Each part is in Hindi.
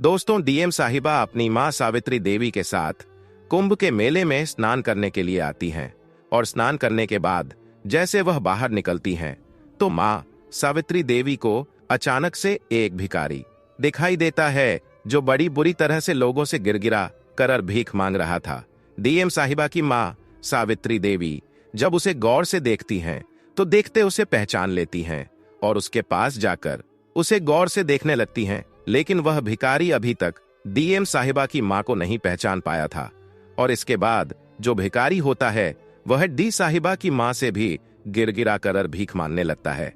दोस्तों, डीएम साहिबा अपनी मां सावित्री देवी के साथ कुंभ के मेले में स्नान करने के लिए आती हैं और स्नान करने के बाद जैसे वह बाहर निकलती हैं तो मां सावित्री देवी को अचानक से एक भिखारी दिखाई देता है जो बड़ी बुरी तरह से लोगों से गिरगिरा कर भीख मांग रहा था। डीएम साहिबा की मां सावित्री देवी जब उसे गौर से देखती हैं तो देखते उसे पहचान लेती हैं और उसके पास जाकर उसे गौर से देखने लगती हैं, लेकिन वह भिखारी अभी तक डीएम साहिबा की मां को नहीं पहचान पाया था। और इसके बाद जो भिखारी होता है वह डी साहिबा की मां से भी गिरगिरा कर भीख मांगने लगता है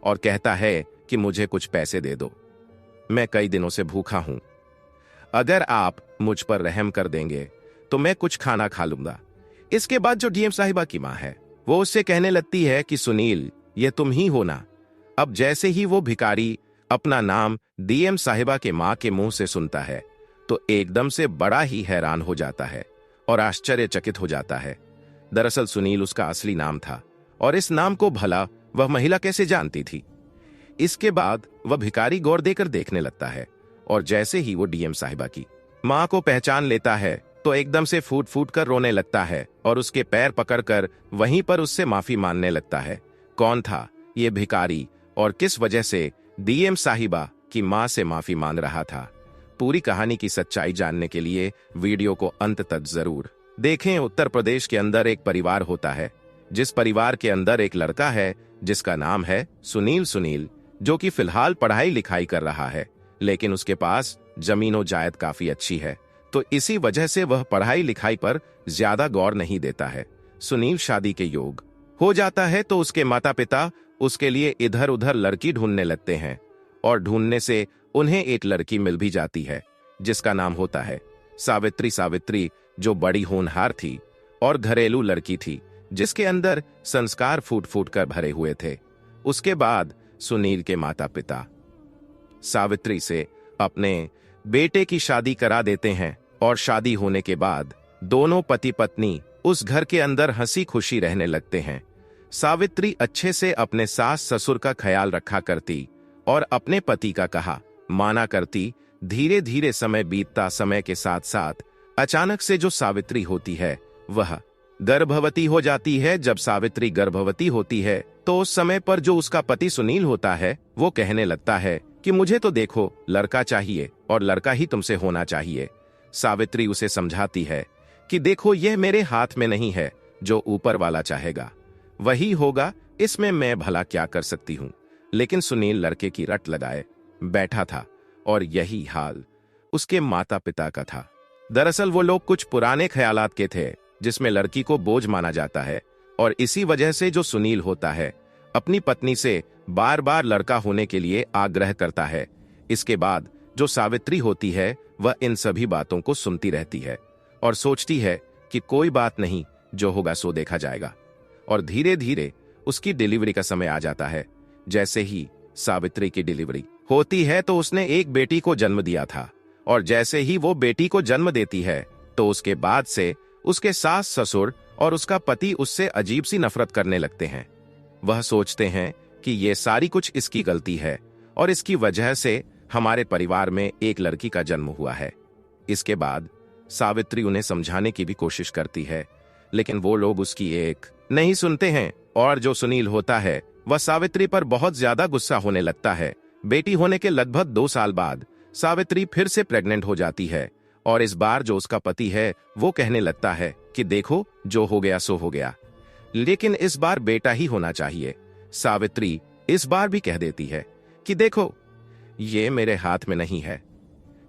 और कहता है कि मुझे कुछ पैसे दे दो, मैं कई दिनों से भूखा हूं, अगर आप मुझ पर रहम कर देंगे तो मैं कुछ खाना खा लूंगा। इसके बाद जो डीएम साहिबा की मां है वो उससे कहने लगती है कि सुनील, ये तुम ही हो ना। अब जैसे ही वो भिखारी अपना नाम डीएम साहिबा के मां के मुंह से सुनता है तो एकदम से बड़ा ही हैरान हो जाता है और आश्चर्यचकित हो जाता है। दरअसल सुनील उसका असली नाम था और इस नाम को भला वह महिला कैसे जानती थी। इसके बाद वह भिखारी गौर देकर देखने लगता है और जैसे ही वो डीएम साहिबा की मां को पहचान लेता है तो एकदम से फूट फूट कर रोने लगता है और उसके पैर पकड़कर वहीं पर उससे माफी मांगने लगता है। कौन था ये भिखारी और किस वजह से डीएम साहिबा की मां से माफी मांग रहा था? पूरी कहानी की सच्चाई जानने के लिए वीडियो को अंत तक जरूर देखें। उत्तर प्रदेश के अंदर एक परिवार होता है जिस परिवार के अंदर एक लड़का है जिसका नाम है सुनील, जो कि फिलहाल पढ़ाई लिखाई कर रहा है, लेकिन उसके पास जमीनो जायद काफी अच्छी है, तो इसी वजह से वह पढ़ाई लिखाई पर ज्यादा गौर नहीं देता है। सुनील शादी के योग हो जाता है तो उसके माता पिता उसके लिए इधर उधर लड़की ढूंढने लगते हैं और ढूंढने से उन्हें एक लड़की मिल भी जाती है जिसका नाम होता है सावित्री, जो बड़ी होनहार थी और घरेलू लड़की थी जिसके अंदर संस्कार फूट फूट कर भरे हुए थे। उसके बाद सुनील के माता पिता सावित्री से अपने बेटे की शादी करा देते हैं और शादी होने के बाद दोनों पति पत्नी उस घर के अंदर हंसी खुशी रहने लगते हैं। सावित्री अच्छे से अपने सास ससुर का ख्याल रखा करती और अपने पति का कहा माना करती। धीरे धीरे समय बीतता, समय के साथ साथ अचानक से जो सावित्री होती है वह गर्भवती हो जाती है। जब सावित्री गर्भवती होती है तो उस समय पर जो उसका पति सुनील होता है वो कहने लगता है कि मुझे तो देखो लड़का चाहिए और लड़का ही तुमसे होना चाहिए। सावित्री उसे समझाती है कि देखो यह मेरे हाथ में नहीं है, जो ऊपर वाला चाहेगा वही होगा, इसमें मैं भला क्या कर सकती हूँ। लेकिन सुनील लड़के की रट लगाए बैठा था और यही हाल उसके माता पिता का था। दरअसल वो लोग कुछ पुराने ख्यालात के थे जिसमें लड़की को बोझ माना जाता है और इसी वजह से जो सुनील होता है अपनी पत्नी से बार बार लड़का होने के लिए आग्रह करता है। इसके बाद जो सावित्री होती है वह इन सभी बातों को सुनती रहती है और सोचती है कि कोई बात नहीं, जो होगा सो देखा जाएगा। और धीरे धीरे उसकी डिलीवरी का समय आ जाता है। जैसे ही सावित्री की डिलीवरी होती है तो उसने एक बेटी को जन्म दिया था और जैसे ही वो बेटी को जन्म देती है तो उसके बाद से उसके सास ससुर और उसका पति उससे अजीब सी नफरत करने लगते हैं। वह सोचते हैं कि ये सारी कुछ इसकी गलती है और इसकी वजह से हमारे परिवार में एक लड़की का जन्म हुआ है। इसके बाद सावित्री उन्हें समझाने की भी कोशिश करती है, लेकिन वो लोग उसकी एक नहीं सुनते हैं और जो सुनील होता है वह सावित्री पर बहुत ज्यादा गुस्सा होने लगता है। बेटी होने के लगभग 2 साल बाद सावित्री फिर से प्रेग्नेंट हो जाती है और इस बार जो उसका पति है वो कहने लगता है कि देखो जो हो गया सो हो गया, लेकिन इस बार बेटा ही होना चाहिए। सावित्री इस बार भी कह देती है कि देखो ये मेरे हाथ में नहीं है,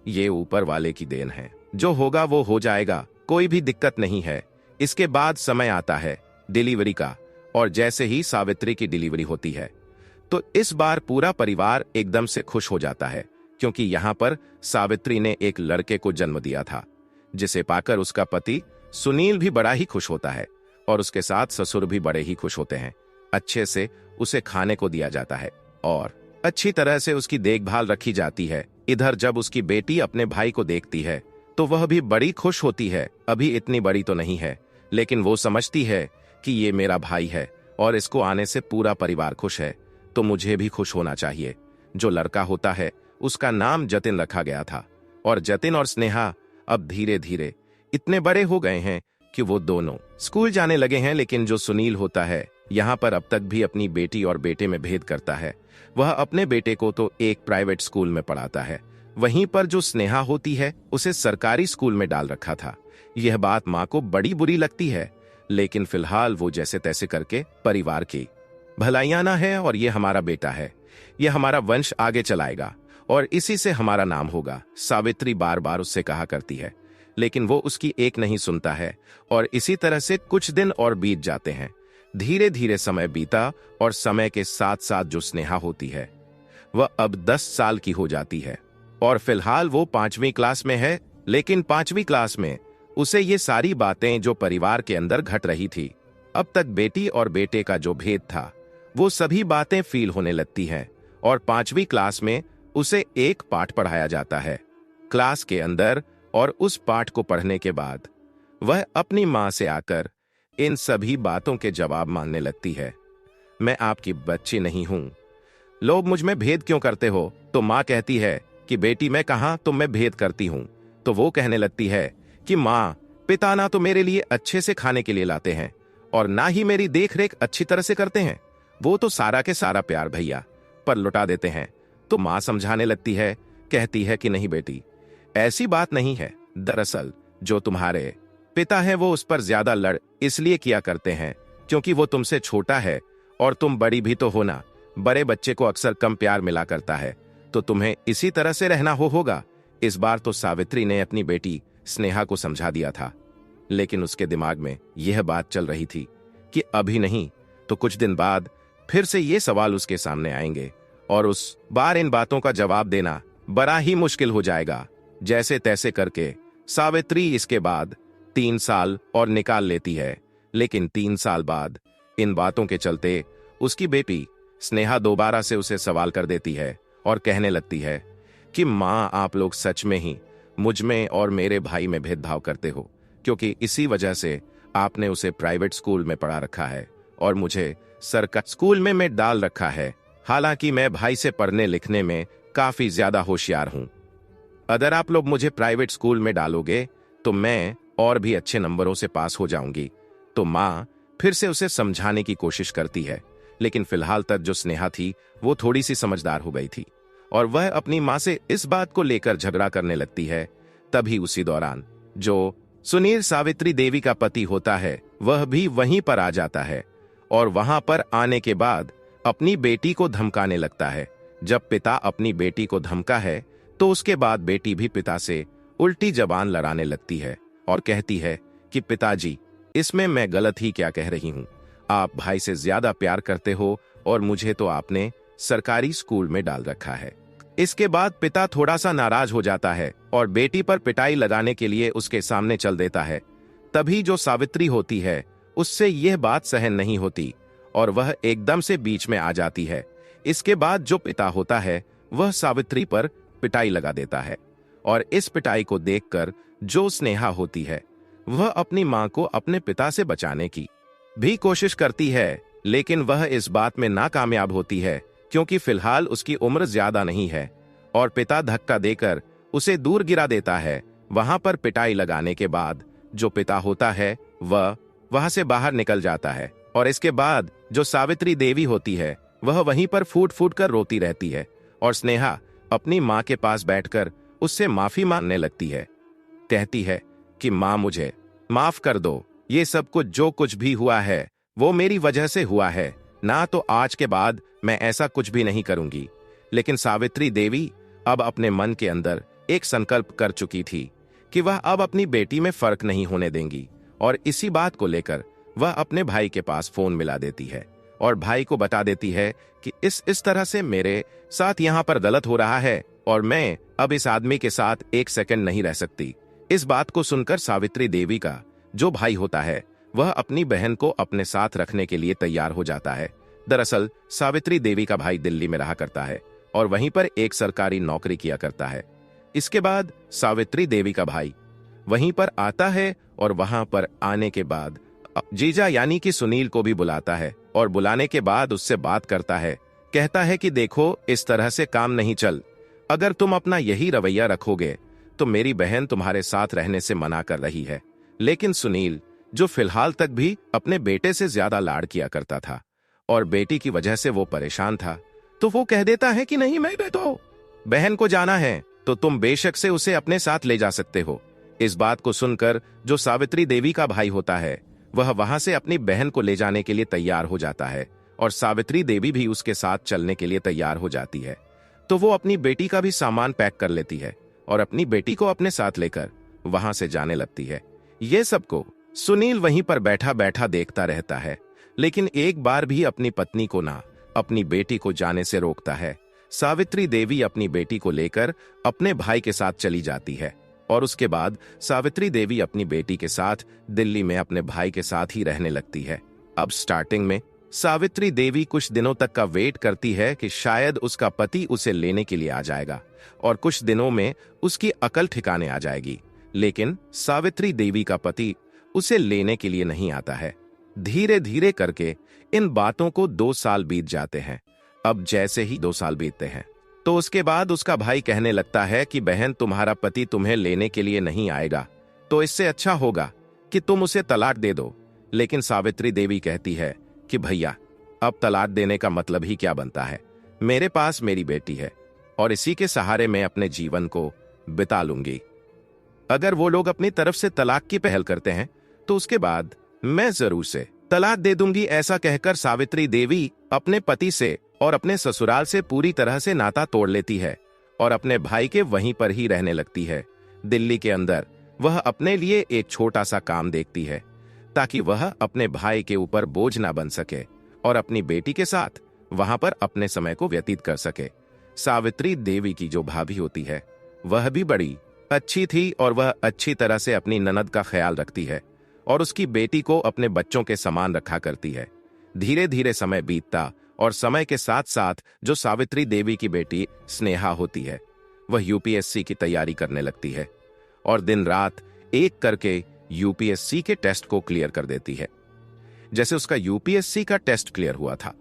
ये ऊपर वाले की देन है, जो होगा वो हो जाएगा, कोई भी दिक्कत नहीं है। इसके बाद समय आता है डिलीवरी का और जैसे ही सावित्री की डिलीवरी होती है तो इस बार पूरा परिवार एकदम से खुश हो जाता है, क्योंकि यहाँ पर सावित्री ने एक लड़के को जन्म दिया था जिसे पाकर उसका पति सुनील भी बड़ा ही खुश होता है और उसके साथ ससुर भी बड़े ही खुश होते हैं। अच्छे से उसे खाने को दिया जाता है और अच्छी तरह से उसकी देखभाल रखी जाती है। इधर जब उसकी बेटी अपने भाई को देखती है तो वह भी बड़ी खुश होती है। अभी इतनी बड़ी तो नहीं है, लेकिन वो समझती है कि ये मेरा भाई है और इसको आने से पूरा परिवार खुश है, तो मुझे भी खुश होना चाहिए। जो लड़का होता है उसका नाम जतिन रखा गया था और जतिन और स्नेहा अब धीरे धीरे इतने बड़े हो गए हैं कि वो दोनों स्कूल जाने लगे हैं। लेकिन जो सुनील होता है यहाँ पर अब तक भी अपनी बेटी और बेटे में भेद करता है। वह अपने बेटे को तो एक प्राइवेट स्कूल में पढ़ाता है, वहीं पर जो स्नेहा होती है उसे सरकारी स्कूल में डाल रखा था। यह बात माँ को बड़ी बुरी लगती है, लेकिन फिलहाल वो जैसे तैसे करके परिवार की भलाइयाना है और ये हमारा बेटा है, यह हमारा वंश आगे चलाएगा और इसी से हमारा नाम होगा, सावित्री बार बार उससे कहा करती है। लेकिन वो उसकी एक नहीं सुनता है और इसी तरह से कुछ दिन और बीत जाते हैं। धीरे धीरे समय बीता और समय के साथ साथ जो स्नेहा होती है वह अब 10 साल की हो जाती है और फिलहाल वो 5वीं क्लास में है। लेकिन 5वीं क्लास में उसे ये सारी बातें जो परिवार के अंदर घट रही थी, अब तक बेटी और बेटे का जो भेद था, वो सभी बातें फील होने लगती हैं। और 5वीं क्लास में उसे एक पाठ पढ़ाया जाता है क्लास के अंदर और उस पाठ को पढ़ने के बाद वह अपनी मां से आकर इन सभी बातों के जवाब मांगने लगती है। मैं आपकी बच्ची नहीं हूं, लोग मुझ में भेद क्यों करते हो? तो मां कहती है कि बेटी मैं कहां तुम में भेद करती हूं। तो वो कहने लगती है कि मां, पिता ना तो मेरे लिए अच्छे से खाने के लिए लाते हैं और ना ही मेरी देख रेख अच्छी तरह से करते हैं, वो तो सारा के सारा प्यार भैया पर लुटा देते हैं। तो मां समझाने लगती है, कहती है कि नहीं बेटी, ऐसी बात नहीं है। दरअसल जो तुम्हारे पिता है वो उस पर ज्यादा लड़ इसलिए किया करते हैं क्योंकि वो तुमसे छोटा है और तुम बड़ी भी तो हो ना। बड़े बच्चे को अक्सर कम प्यार मिला करता है, तो तुम्हें इसी तरह से रहना होगा। इस बार तो सावित्री ने अपनी बेटी स्नेहा को समझा दिया था, लेकिन उसके दिमाग में यह बात चल रही थी कि अभी नहीं तो कुछ दिन बाद फिर से ये सवाल उसके सामने आएंगे और उस बार इन बातों का जवाब देना बड़ा ही मुश्किल हो जाएगा। जैसे तैसे करके सावित्री इसके बाद 3 साल और निकाल लेती है। लेकिन 3 साल बाद इन बातों के चलते उसकी बेटी स्नेहा दोबारा से उसे सवाल कर देती है और कहने लगती है कि मां, आप लोग सच में ही मुझ में और मेरे भाई में भेदभाव करते हो, क्योंकि इसी वजह से आपने उसे प्राइवेट स्कूल में पढ़ा रखा है और मुझे सरकारी स्कूल में डाल रखा है। हालांकि मैं भाई से पढ़ने लिखने में काफी ज्यादा होशियार हूं। अगर आप लोग मुझे प्राइवेट स्कूल में डालोगे तो मैं और भी अच्छे नंबरों से पास हो जाऊंगी। तो मां फिर से उसे समझाने की कोशिश करती है, लेकिन फिलहाल तक जो स्नेहा थी वो थोड़ी सी समझदार हो गई थी और वह अपनी मां से इस बात को लेकर झगड़ा करने लगती है। तभी उसी दौरान जो सुनील सावित्री देवी का पति होता है वह भी वहीं पर आ जाता है और वहां पर आने के बाद अपनी बेटी को धमकाने लगता है। जब पिता अपनी बेटी को धमका है तो उसके बाद बेटी भी पिता से उल्टी जबान लड़ाने लगती है और कहती है कि पिताजी, इसमें मैं गलत ही क्या कह रही हूं? आप भाई से ज्यादा प्यार करते हो और मुझे तो आपने सरकारी स्कूल में डाल रखा है। इसके बाद पिता थोड़ा सा नाराज हो जाता है और बेटी पर पिटाई लगाने के लिए उसके सामने चल देता है। तभी जो सावित्री होती है उससे यह बात सहन नहीं होती और वह एकदम से बीच में आ जाती है। इसके बाद जो पिता होता है वह सावित्री पर पिटाई लगा देता है और इस पिटाई को देखकर जो स्नेहा होती है वह अपनी मां को अपने पिता से बचाने की भी कोशिश करती है, लेकिन वह इस बात में नाकामयाब होती है क्योंकि फिलहाल उसकी उम्र ज्यादा नहीं है और पिता धक्का देकर उसे दूर गिरा देता है। वहां पर पिटाई लगाने के बाद जो पिता होता है वह वहां से बाहर निकल जाता है और इसके बाद जो सावित्री देवी होती है वह वहीं पर फूट फूट कर रोती रहती है और स्नेहा अपनी मां के पास बैठकर उससे माफी मांगने लगती है। कहती है कि मां, मुझे माफ कर दो, ये सब कुछ जो कुछ भी हुआ है वो मेरी वजह से हुआ है, ना तो आज के बाद मैं ऐसा कुछ भी नहीं करूंगी। लेकिन सावित्री देवी अब अपने मन के अंदर एक संकल्प कर चुकी थी कि वह अब अपनी बेटी में फर्क नहीं होने देंगी और इसी बात को लेकर वह अपने भाई के पास फोन मिला देती है और भाई को बता देती है कि इस तरह से मेरे साथ यहाँ पर गलत हो रहा है और मैं अब इस आदमी के साथ एक सेकंड नहीं रह सकती। इस बात को सुनकर सावित्री देवी का जो भाई होता है वह अपनी बहन को अपने साथ रखने के लिए तैयार हो जाता है। दरअसल सावित्री देवी का भाई दिल्ली में रहा करता है और वहीं पर एक सरकारी नौकरी किया करता है। इसके बाद सावित्री देवी का भाई वहीं पर आता है और वहां पर आने के बाद जीजा यानी कि सुनील को भी बुलाता है और बुलाने के बाद उससे बात करता है। कहता है कि देखो, इस तरह से काम नहीं चल, अगर तुम अपना यही रवैया रखोगे तो मेरी बहन तुम्हारे साथ रहने से मना कर रही है। लेकिन सुनील, जो फिलहाल तक भी अपने बेटे से ज्यादा लाड किया करता था और बेटी की वजह से वो परेशान था, तो वो कह देता है कि नहीं, मैं तो बहन को जाना है तो तुम बेशक से उसे अपने साथ ले जा सकते हो। इस बात को सुनकर जो सावित्री देवी का भाई होता है वह वहां से अपनी बहन को ले जाने के लिए तैयार हो जाता है और सावित्री देवी भी उसके साथ चलने के लिए तैयार हो जाती है। तो वो अपनी बेटी का भी सामान पैक कर लेती है और अपनी बेटी को अपने साथ लेकर वहां से जाने लगती है। ये सबको सुनील वहीं पर बैठा बैठा देखता रहता है, लेकिन एक बार भी अपनी पत्नी को ना अपनी बेटी को जाने से रोकता है। सावित्री देवी अपनी बेटी को लेकर अपने भाई के साथ चली जाती है और उसके बाद सावित्री देवी अपनी बेटी के साथ दिल्ली में अपने भाई के साथ ही रहने लगती है। अब स्टार्टिंग में सावित्री देवी कुछ दिनों तक का वेट करती है कि शायद उसका पति उसे लेने के लिए आ जाएगा और कुछ दिनों में उसकी अकल ठिकाने आ जाएगी। लेकिन सावित्री देवी का पति उसे लेने के लिए नहीं आता है। धीरे धीरे करके इन बातों को 2 साल बीत जाते हैं। अब जैसे ही 2 साल बीतते हैं तो उसके बाद उसका भाई कहने लगता है कि बहन, तुम्हारा पति तुम्हें लेने के लिए नहीं आएगा, तो इससे अच्छा होगा कि तुम उसे तलाक दे दो। लेकिन सावित्री देवी कहती है कि भैया, अब तलाक देने का मतलब ही क्या बनता है? मेरे पास मेरी बेटी है और इसी के सहारे मैं अपने जीवन को बिता लूंगी। अगर वो लोग अपनी तरफ से तलाक की पहल करते हैं तो उसके बाद मैं जरूर से तलाक दे दूंगी। ऐसा कहकर सावित्री देवी अपने पति से और अपने ससुराल से पूरी तरह से नाता तोड़ लेती है और अपने भाई के वहीं पर ही रहने लगती है। दिल्ली के अंदर वह अपने लिए एक छोटा सा काम देखती है ताकि वह अपने भाई के ऊपर बोझ ना बन सके और अपनी बेटी के साथ वहां पर अपने समय को व्यतीत कर सके। सावित्री देवी की जो भाभी होती है वह भी बड़ी अच्छी थी और वह अच्छी तरह से अपनी ननद का ख्याल रखती है और उसकी बेटी को अपने बच्चों के समान रखा करती है। धीरे धीरे समय बीतता और समय के साथ साथ जो सावित्री देवी की बेटी स्नेहा होती है वह यूपीएससी की तैयारी करने लगती है और दिन रात एक करके यूपीएससी के टेस्ट को क्लियर कर देती है। जैसे उसका यूपीएससी का टेस्ट क्लियर हुआ था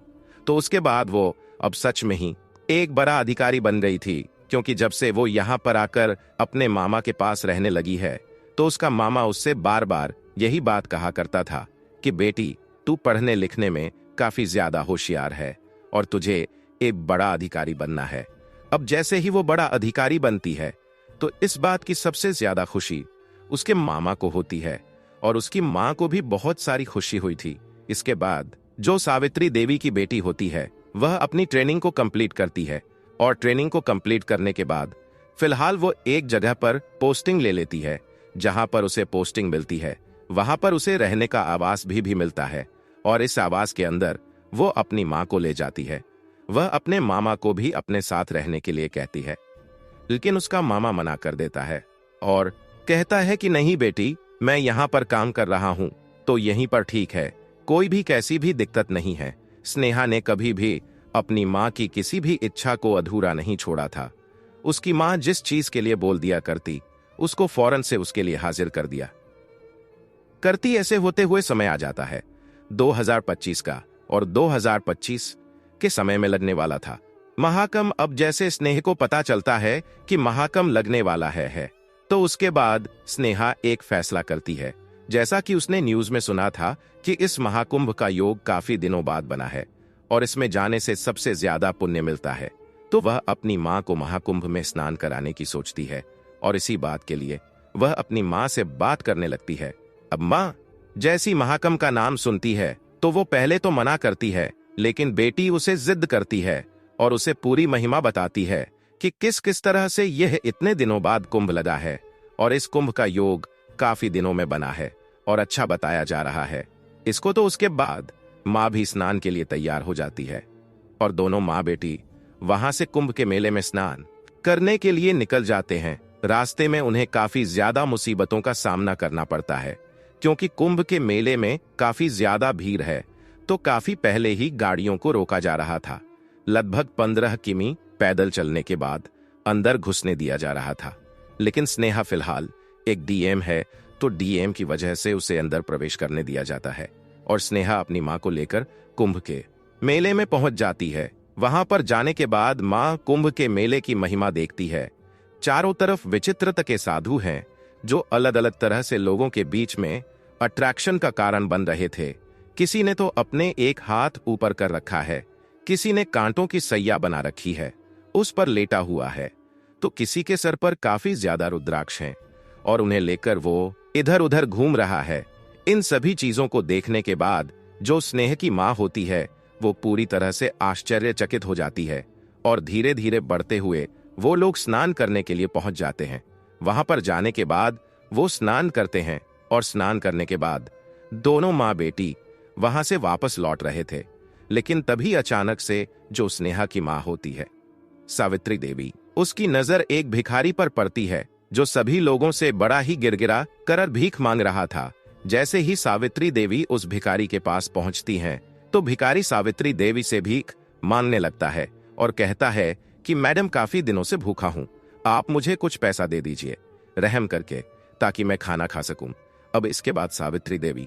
तो उसके बाद वो अब सच में ही एक बड़ा अधिकारी बन गई थी, क्योंकि जब से वो यहाँ पर आकर अपने मामा के पास रहने लगी है तो उसका मामा उससे बार बार यही बात कहा करता था कि बेटी, तू पढ़ने लिखने में काफी ज्यादा होशियार है और तुझे एक बड़ा अधिकारी बनना है। अब जैसे ही वो बड़ा अधिकारी बनती है तो इस बात की सबसे ज्यादा खुशी उसके मामा को होती है और उसकी मां को भी बहुत सारी खुशी हुई थी। इसके बाद जो सावित्री देवी की बेटी होती है वह अपनी ट्रेनिंग को कंप्लीट करती है और ट्रेनिंग को कंप्लीट करने के बाद फिलहाल वो एक जगह पर पोस्टिंग ले लेती है। जहां पर उसे पोस्टिंग मिलती है वहां पर उसे रहने का आवास भी मिलता है और इस आवास के अंदर वो अपनी मां को ले जाती है। वह अपने मामा को भी अपने साथ रहने के लिए कहती है, लेकिन उसका मामा मना कर देता है और कहता है कि नहीं बेटी, मैं यहाँ पर काम कर रहा हूँ तो यहीं पर ठीक है, कोई भी कैसी भी दिक्कत नहीं है। स्नेहा ने कभी भी अपनी माँ की किसी भी इच्छा को अधूरा नहीं छोड़ा था। उसकी माँ जिस चीज के लिए बोल दिया करती उसको फौरन से उसके लिए हाजिर कर दिया करती। ऐसे होते हुए समय आ जाता है 2025 का और 2025 के समय में लगने वाला था महाकुंभ। अब जैसे स्नेह को पता चलता है कि महाकुंभ लगने वाला है तो उसके बाद स्नेहा एक फैसला करती है। जैसा कि उसने न्यूज में सुना था कि इस महाकुंभ का योग काफी दिनों बाद बना है और इसमें जाने से सबसे ज्यादा पुण्य मिलता है, तो वह अपनी मां को महाकुंभ में स्नान कराने की सोचती है और इसी बात के लिए वह अपनी मां से बात करने लगती है। अब मां जैसी महाकुंभ का नाम सुनती है तो वो पहले तो मना करती है, लेकिन बेटी उसे जिद करती है और उसे पूरी महिमा बताती है कि किस किस तरह से यह इतने दिनों बाद कुंभ लगा है और इस कुंभ का योग काफी दिनों में बना है और अच्छा बताया जा रहा है इसको। तो उसके बाद मां भी स्नान के लिए तैयार हो जाती है और दोनों मां बेटी वहां से कुंभ के मेले में स्नान करने के लिए निकल जाते हैं। रास्ते में उन्हें काफी ज्यादा मुसीबतों का सामना करना पड़ता है, क्योंकि कुंभ के मेले में काफी ज्यादा भीड़ है, तो काफी पहले ही गाड़ियों को रोका जा रहा था। लगभग 15 किमी पैदल चलने के बाद अंदर घुसने दिया जा रहा था, लेकिन स्नेहा फिलहाल एक डीएम है तो डीएम की वजह से उसे अंदर प्रवेश करने दिया जाता है और स्नेहा अपनी मां को लेकर कुंभ के मेले में पहुंच जाती है। वहां पर जाने के बाद मां कुंभ के मेले की महिमा देखती है चारों तरफ विचित्रता के साधु हैं जो अलग अलग तरह से लोगों के बीच में अट्रैक्शन का कारण बन रहे थे। किसी ने तो अपने एक हाथ ऊपर कर रखा है, किसी ने कांटों की सैया बना रखी है, उस पर लेटा हुआ है, तो किसी के सर पर काफी ज्यादा रुद्राक्ष हैं और उन्हें लेकर वो इधर उधर घूम रहा है। इन सभी चीजों को देखने के बाद जो स्नेह की मां होती है वो पूरी तरह से आश्चर्यचकित हो जाती है और धीरे धीरे बढ़ते हुए वो लोग स्नान करने के लिए पहुंच जाते हैं। वहां पर जाने के बाद वो स्नान करते हैं और स्नान करने के बाद दोनों माँ बेटी वहां से वापस लौट रहे थे, लेकिन तभी अचानक से जो स्नेहा की मां होती है सावित्री देवी, उसकी नजर एक भिखारी पर पड़ती है जो सभी लोगों से बड़ा ही गिरगिरा कर भीख मांग रहा था। जैसे ही सावित्री देवी उस भिखारी के पास पहुंचती हैं, तो भिखारी सावित्री देवी से भीख मांगने लगता है और कहता है कि मैडम काफी दिनों से भूखा हूं, आप मुझे कुछ पैसा दे दीजिए रहम करके, ताकि मैं खाना खा सकूं। अब इसके बाद सावित्री देवी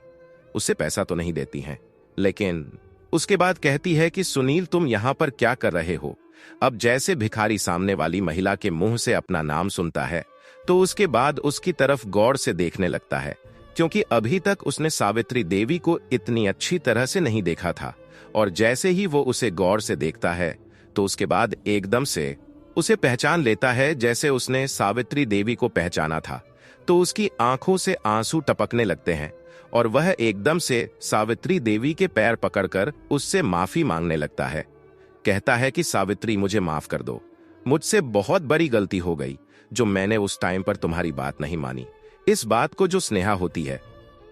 उससे पैसा तो नहीं देती हैं, लेकिन उसके बाद कहती है कि सुनील तुम यहां पर क्या कर रहे हो। अब जैसे भिखारी सामने वाली महिला के मुंह से अपना नाम सुनता है तो उसके बाद उसकी तरफ गौर से देखने लगता है, क्योंकि अभी तक उसने सावित्री देवी को इतनी अच्छी तरह से नहीं देखा था। और जैसे ही वो उसे गौर से देखता है तो उसके बाद एकदम से उसे पहचान लेता है, जैसे उसने सावित्री देवी को पहचाना था। तो उसकी आंखों से आंसू टपकने लगते हैं और वह एकदम से सावित्री देवी के पैर पकड़कर उससे माफी मांगने लगता है। कहता है कि सावित्री मुझे माफ कर दो, मुझसे बहुत बड़ी गलती हो गई जो मैंने उस टाइम पर तुम्हारी बात नहीं मानी। इस बात को जो स्नेहा होती है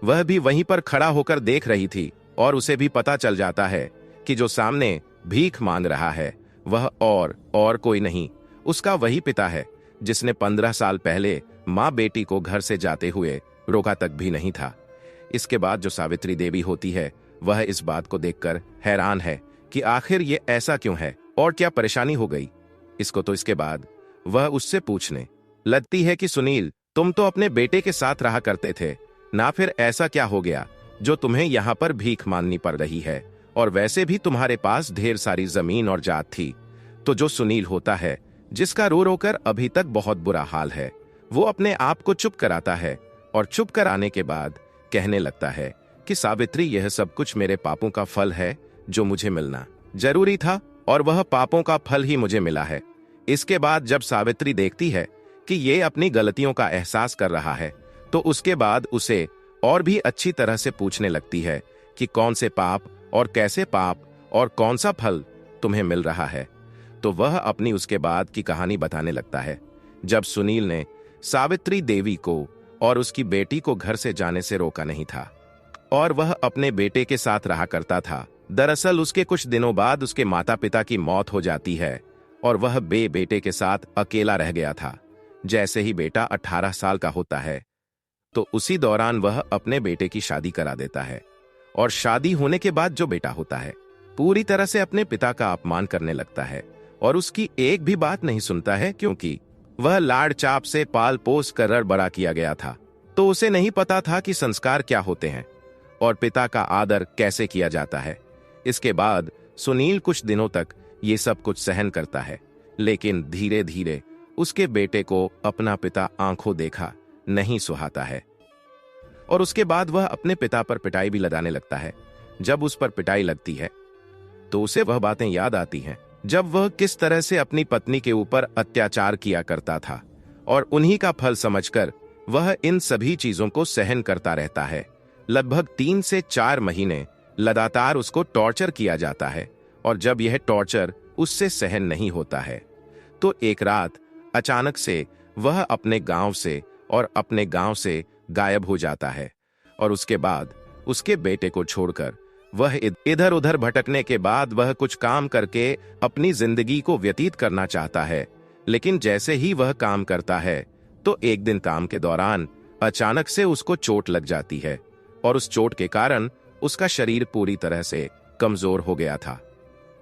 वह भी वहीं पर खड़ा होकर देख रही थी और उसे भी पता चल जाता है कि जो सामने भीख मांग रहा है वह और कोई नहीं, उसका वही पिता है जिसने 15 साल पहले माँ बेटी को घर से जाते हुए रोका तक भी नहीं था। इसके बाद जो सावित्री देवी होती है वह इस बात को देखकर हैरान है कि आखिर ये ऐसा क्यों है और क्या परेशानी हो गई इसको। तो इसके बाद वह उससे पूछने लगती है कि सुनील तुम तो अपने बेटे के साथ रहा करते थे ना, फिर ऐसा क्या हो गया जो तुम्हें यहाँ पर भीख मांगनी पड़ रही है, और वैसे भी तुम्हारे पास ढेर सारी जमीन और जात थी। तो जो सुनील होता है जिसका रो रो कर अभी तक बहुत बुरा हाल है, वो अपने आप को चुप कराता है और चुप कराने के बाद कहने लगता है कि सावित्री यह सब कुछ मेरे पापों का फल है जो मुझे मिलना जरूरी था और वह पापों का फल ही मुझे मिला है। इसके बाद जब सावित्री देखती है कि ये अपनी गलतियों का एहसास कर रहा है तो उसके बाद उसे और भी अच्छी तरह से पूछने लगती है कि कौन से पाप और कैसे पाप और कौन सा फल तुम्हें मिल रहा है। तो वह अपनी उसके बाद की कहानी बताने लगता है, जब सुनील ने सावित्री देवी को और उसकी बेटी को घर से जाने से रोका नहीं था और वह अपने बेटे के साथ रहा करता था। दरअसल उसके कुछ दिनों बाद उसके माता पिता की मौत हो जाती है और वह बेटे के साथ अकेला रह गया था। जैसे ही बेटा 18 साल का होता है तो उसी दौरान वह अपने बेटे की शादी करा देता है, और शादी होने के बाद जो बेटा होता है पूरी तरह से अपने पिता का अपमान करने लगता है और उसकी एक भी बात नहीं सुनता है, क्योंकि वह लाड़ चाप से पाल पोस कर बड़ा किया गया था। तो उसे नहीं पता था कि संस्कार क्या होते हैं और पिता का आदर कैसे किया जाता है। इसके बाद सुनील कुछ दिनों तक ये सब कुछ सहन करता है, लेकिन धीरे धीरे उसके बेटे को अपना पिता आंखों देखा नहीं सुहाता है और उसके बाद वह अपने पिता पर पिटाई भी लगाने लगता है। जब उस पर पिटाई लगती है तो उसे वह बातें याद आती हैं जब वह किस तरह से अपनी पत्नी के ऊपर अत्याचार किया करता था, और उन्हीं का फल समझकर वह इन सभी चीजों को सहन करता रहता है। लगभग 3 से 4 महीने लगातार उसको टॉर्चर किया जाता है, और जब यह टॉर्चर उससे सहन नहीं होता है तो एक रात अचानक से वह अपने गांव से गायब हो जाता है। और उसके बाद उसके बेटे को छोड़कर वह इधर उधर भटकने के बाद वह कुछ काम करके अपनी जिंदगी को व्यतीत करना चाहता है। लेकिन जैसे ही वह काम करता है तो एक दिन काम के दौरान अचानक से उसको चोट लग जाती है, और उस चोट के कारण उसका शरीर पूरी तरह से कमजोर हो गया था।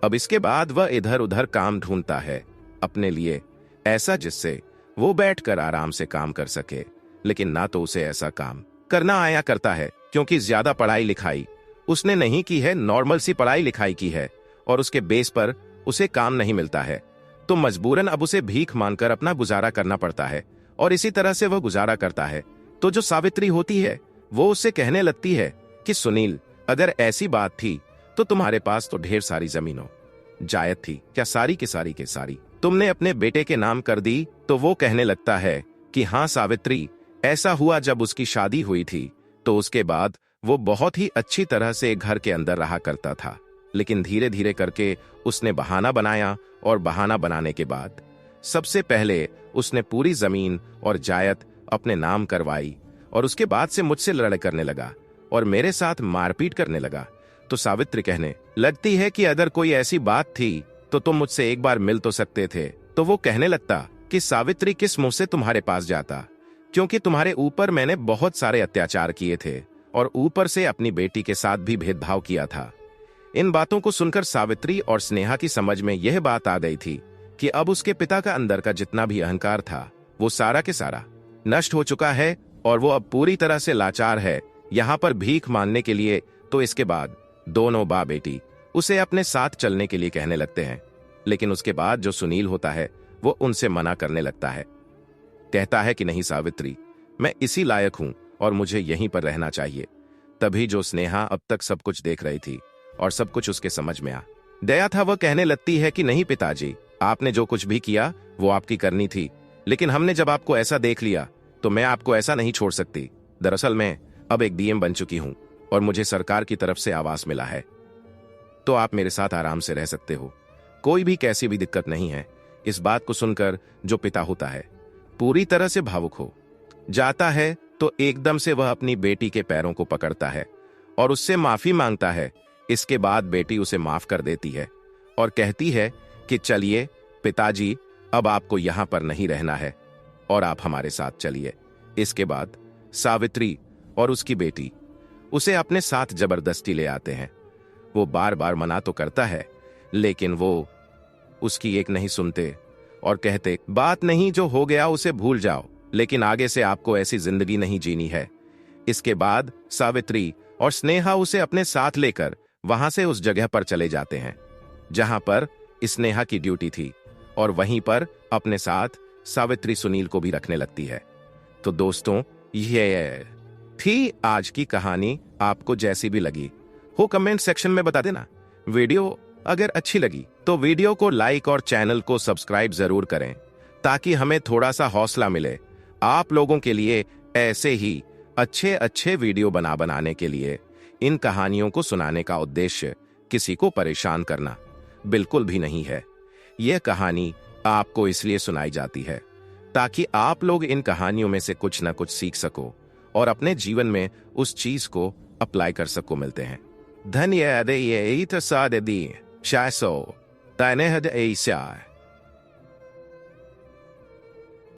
अब इसके बाद वह इधर उधर काम ढूंढता है अपने लिए, ऐसा जिससे वो बैठकर आराम से काम कर सके, लेकिन ना तो उसे ऐसा काम करना आया करता है, क्योंकि ज्यादा पढ़ाई लिखाई उसने नहीं की है, नॉर्मल सी पढ़ाई लिखाई की है, और उसके बेस पर उसे काम नहीं मिलता है। तो मजबूरन अब उसे भीख मांगकर अपना गुजारा करना पड़ता है, और इसी तरह से वह गुजारा करता है। तो जो सावित्री होती है वो उससे कहने लगती है कि सुनील, अगर ऐसी बात थी तो तुम्हारे पास तो ढेर सारी जमीनों जायद थी, क्या सारी के सारी तुमने अपने बेटे के नाम कर दी? तो वो कहने लगता है कि हाँ सावित्री, ऐसा हुआ जब उसकी शादी हुई थी तो उसके बाद वो बहुत ही अच्छी तरह से घर के अंदर रहा करता था, लेकिन धीरे धीरे करके उसने बहाना बनाया, और बहाना बनाने के बाद सबसे पहले उसने पूरी जमीन और जायद अपने नाम करवाई, और उसके बाद से मुझसे लड़ाई करने लगा और मेरे साथ मारपीट करने लगा। तो सावित्री कहने लगती है कि अगर कोई ऐसी बात थी तो तुम मुझसे एक बार मिल तो सकते थे। तो वो कहने लगता कि सावित्री, किस मुंह से तुम्हारे पास जाता, क्योंकि तुम्हारे ऊपर मैंने बहुत सारे अत्याचार किए थे और ऊपर से अपनी बेटी के साथ भी भेदभाव किया था। इन बातों को सुनकर सावित्री और स्नेहा की समझ में यह बात आ गई थी कि अब उसके पिता का अंदर का जितना भी अहंकार था वो सारा के सारा नष्ट हो चुका है, और वो अब पूरी तरह से लाचार है यहाँ पर भीख मांगने के लिए। तो इसके बाद दोनों बाप बेटी उसे अपने साथ चलने के लिए कहने लगते हैं, लेकिन उसके बाद जो सुनील होता है वो उनसे मना करने लगता है। कहता है कि नहीं सावित्री, मैं इसी लायक हूं और मुझे यहीं पर रहना चाहिए। तभी जो स्नेहा अब तक सब कुछ देख रही थी और सब कुछ उसके समझ में आ गया था, वह कहने लगती है कि नहीं पिताजी, आपने जो कुछ भी किया वो आपकी करनी थी, लेकिन हमने जब आपको ऐसा देख लिया तो मैं आपको ऐसा नहीं छोड़ सकती। दरअसल मैं अब एक डीएम बन चुकी हूं और मुझे सरकार की तरफ से आवास मिला है, तो आप मेरे साथ आराम से रह सकते हो, कोई भी कैसी भी दिक्कत नहीं है। इस बात को सुनकर जो पिता होता है पूरी तरह से भावुक हो जाता है, तो एकदम से वह अपनी बेटी के पैरों को पकड़ता है और उससे माफी मांगता है। इसके बाद बेटी उसे माफ कर देती है और कहती है कि चलिए पिताजी, अब आपको यहां पर नहीं रहना है और आप हमारे साथ चलिए। इसके बाद सावित्री और उसकी बेटी उसे अपने साथ जबरदस्ती ले आते हैं। वो बार बार मना तो करता है, लेकिन वो उसकी एक नहीं सुनते और कहते, बात नहीं, जो हो गया उसे भूल जाओ, लेकिन आगे से आपको ऐसी जिंदगी नहीं जीनी है। इसके बाद सावित्री और स्नेहा उसे अपने साथ लेकर वहां से उस जगह पर चले जाते हैं जहां पर स्नेहा की ड्यूटी थी, और वहीं पर अपने साथ सावित्री सुनील को भी रखने लगती है। तो दोस्तों, ये थी आज की कहानी। आपको जैसी भी लगी हो कमेंट सेक्शन में बता देना। वीडियो अगर अच्छी लगी तो वीडियो को लाइक और चैनल को सब्सक्राइब जरूर करें, ताकि हमें थोड़ा सा हौसला मिले आप लोगों के लिए ऐसे ही अच्छे अच्छे वीडियो बनाने के लिए। इन कहानियों को सुनाने का उद्देश्य किसी को परेशान करना बिल्कुल भी नहीं है। यह कहानी आपको इसलिए सुनाई जाती है ताकि आप लोग इन कहानियों में से कुछ न कुछ सीख सको और अपने जीवन में उस चीज को अप्लाई कर सको। मिलते हैं। धन्यवाद।